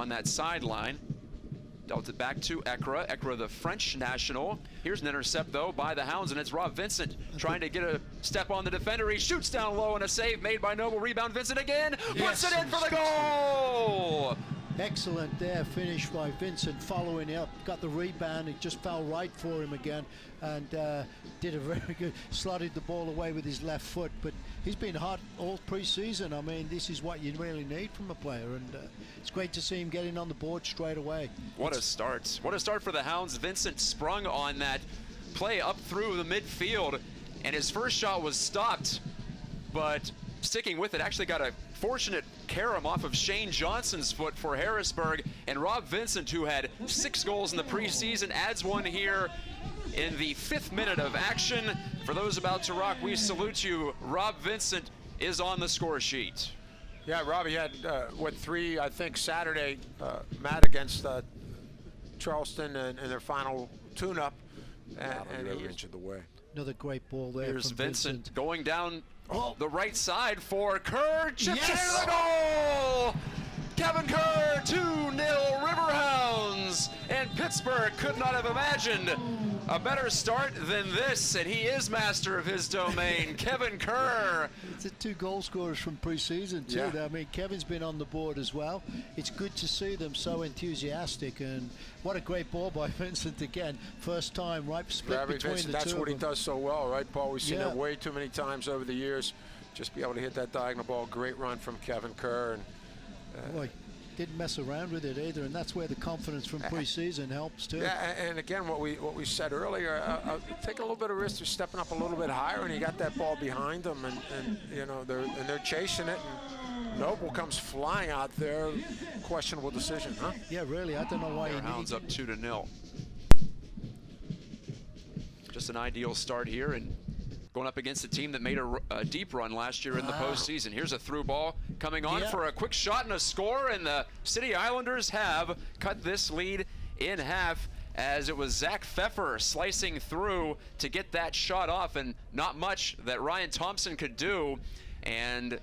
on that sideline. Dealt it back to Ekra. Ekra, the French national. Here's an intercept, though, by the Hounds, and it's Rob Vincent trying to get a step on the defender. He shoots down low, and a save made by Noble. Rebound, Vincent again. Puts it in for the goal! Excellent there, finish by Vincent, following up, got the rebound, it just fell right for him again, and did a very good, slotted the ball away with his left foot, but he's been hot all pre-season. I mean, this is what you really need from a player, and it's great to see him getting on the board straight away. What a start for the Hounds. Vincent sprung on that play up through the midfield, and his first shot was stopped, but sticking with it, actually got a fortunate carom off of Shane Johnson's foot for Harrisburg, and Rob Vincent, who had 6 goals in the preseason, adds one here in the 5th minute of action. For those about to rock, we salute you. Rob Vincent is on the score sheet. Yeah, Robbie had, 3, I think, Saturday, Matt against Charleston in their final tune-up, and he inches the way. Another great ball there. Here's from Vincent going down the right side for Kerr. Chips it into the goal! Kevin Kerr, 2-0 Riverhounds. And Pittsburgh could not have imagined a better start than this, and he is master of his domain. Kevin Kerr. It's 2 goal scorers from preseason too. Yeah. I mean, Kevin's been on the board as well. It's good to see them so enthusiastic, and what a great ball by Vincent again. First time, right split between Vincent, the two. that's what he does so well, right, Paul? We've seen Yeah. it way too many times over the years. Just be able to hit that diagonal ball. Great run from Kevin Kerr. And boy, didn't mess around with it either, and that's where the confidence from preseason helps too. Yeah, and again, what we said earlier, take a little bit of risk to stepping up a little bit higher, and he got that ball behind him, and you know they're chasing it, and Noble comes flying out there. Questionable decision, huh? Yeah, really. I don't know why. Hounds up 2-0. Just an ideal start here, and going up against a team that made a deep run last year in the postseason. Here's a through ball coming on for a quick shot and a score, and the City Islanders have cut this lead in half, as it was Zach Pfeffer slicing through to get that shot off, and not much that Ryan Thompson could do, and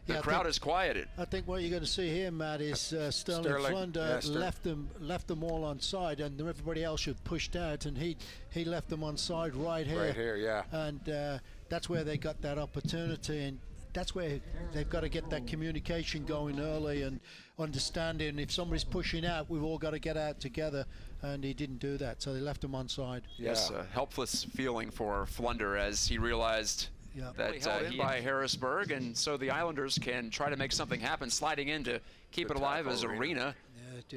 the crowd is quieted. I think what you're going to see here, Matt, is Sterling Flunder left them all on side, and everybody else should pushed out, and he left them on side right here. Right here, yeah. And that's where they got that opportunity, and that's where they've got to get that communication going early and understanding if somebody's pushing out, we've all got to get out together, and he didn't do that, so they left him on side. Yes, a helpless feeling for Flunder as he realized that in by Harrisburg, and so the Islanders can try to make something happen, sliding in to keep it alive as Arena.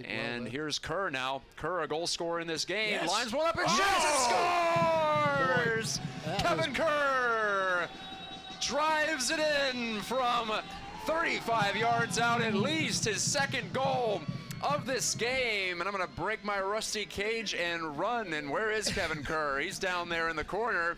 And here's Kerr now. Kerr, a goal scorer in this game. Lines one up and shoots and scores! Kevin Kerr drives it in from 35 yards out, at least his 2nd goal of this game. And I'm going to break my rusty cage and run. And where is Kevin Kerr? He's down there in the corner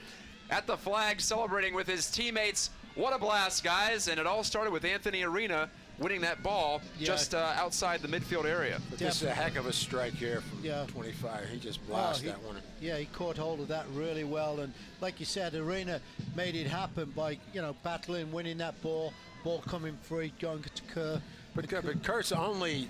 at the flag, celebrating with his teammates. What a blast, guys. And it all started with Anthony Arena winning that ball just outside the midfield area. But this is a heck of a strike here from 25. He just blasted that one. Yeah, he caught hold of that really well. And like you said, Arena made it happen by, battling, winning that ball coming free, going to Kerr. But Kerr's only,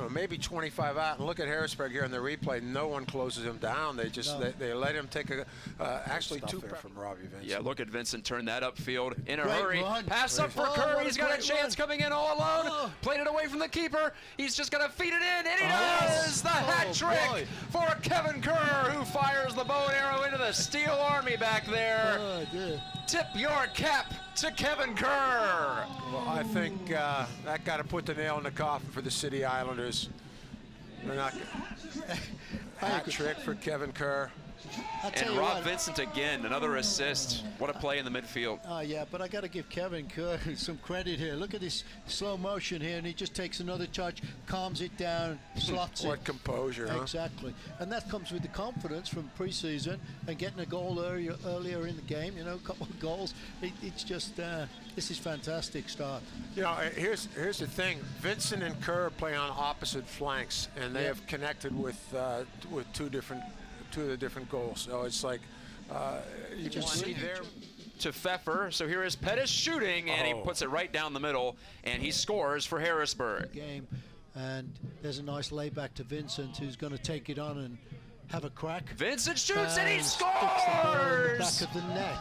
maybe 25 out. And look at Harrisburg here in the replay. No one closes him down. They just they let him take actually 2 from Robbie Vincent. Yeah, look at Vincent turn that upfield in a hurry. Run. Pass up for Kerr. He's got a chance coming in all alone. Played it away from the keeper. He's just going to feed it in, and he does the hat trick for Kevin Kerr, who fires the bow and arrow into the Steel Army back there. Tip your cap to Kevin Kerr. Well, I think that got to put the nail in the coffin for the City Islanders. They're not hat trick for Kevin Kerr. And Rob Vincent again, another assist. What a play in the midfield. Yeah, but I got to give Kevin Kerr some credit here. Look at this slow motion here, and he just takes another charge, calms it down, slots it. What composure, huh? Exactly. And that comes with the confidence from preseason and getting a goal earlier in the game, a couple of goals. It's just, this is fantastic start. Here's the thing. Vincent and Kerr play on opposite flanks, and they have connected with two of the different goals. So it's like you can see there. To Pfeffer. So here is Pettis shooting, and he puts it right down the middle, and he scores for Harrisburg. Game. And there's a nice layback to Vincent, who's going to take it on and have a crack. Vincent shoots and he scores! The back of the net.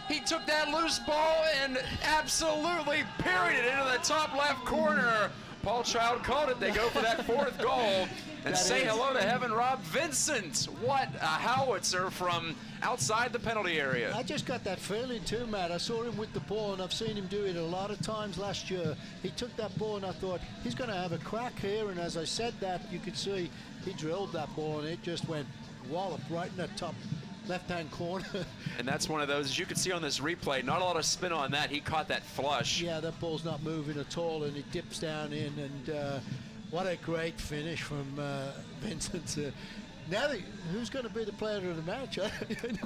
He took that loose ball and absolutely parried it into the top left corner. Paul Child caught it. They go for that 4th goal. And say hello to Kerr Rob Vincent. What a howitzer from outside the penalty area. I just got that feeling too, Matt. I saw him with the ball, and I've seen him do it a lot of times last year. He took that ball, and I thought, he's going to have a crack here. And as I said that, you could see he drilled that ball, and it just went wallop right in the top left-hand corner. And that's one of those, as you can see on this replay, not a lot of spin on that. He caught that flush. Yeah, that ball's not moving at all, and it dips down in, and what a great finish from Vincent. Now, who's going to be the player of the match?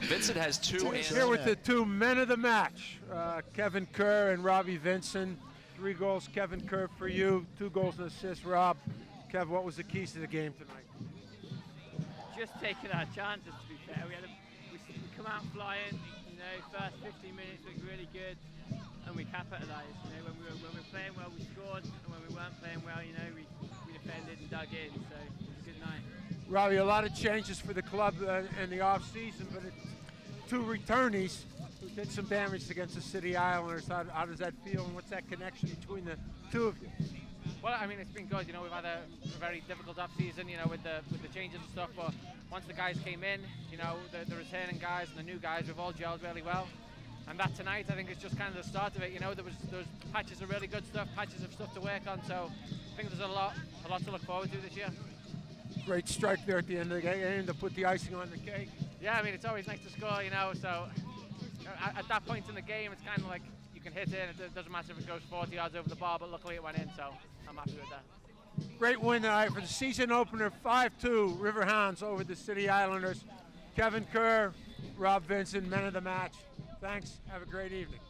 Vincent has 2. Here with the 2 men of the match, Kevin Kerr and Robbie Vincent. 3 goals, Kevin Kerr for you, 2 goals and assists, Rob. Kev, what was the keys to the game tonight? Just taking our chances, to be fair. We come out flying, first 15 minutes looked really good, and we capitalised. When we were playing well, we scored, and when we weren't playing well, we defended and dug in. So it was a good night. Robbie, a lot of changes for the club in the off season, but it's 2 returnees who did some damage against the City Islanders. How does that feel, and what's that connection between the 2 of you? Well, I mean, it's been good. We've had a very difficult off season, with the changes and stuff. But once the guys came in, the returning guys and the new guys, we've all gelled really well. And that tonight, I think, is just kind of the start of it. There was patches of really good stuff, patches of stuff to work on. So I think there's a lot to look forward to this year. Great strike there at the end of the game to put the icing on the cake. Yeah, I mean, it's always nice to score, So at that point in the game, it's kind of like you can hit it, and it doesn't matter if it goes 40 yards over the bar, but luckily it went in, so I'm happy with that. Great win tonight for the season opener, 5-2 Riverhounds over the City Islanders. Kevin Kerr, Rob Vincent, men of the match. Thanks. Have a great evening.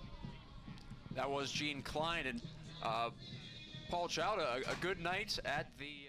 That was Gene Klein and Paul Child. A good night at the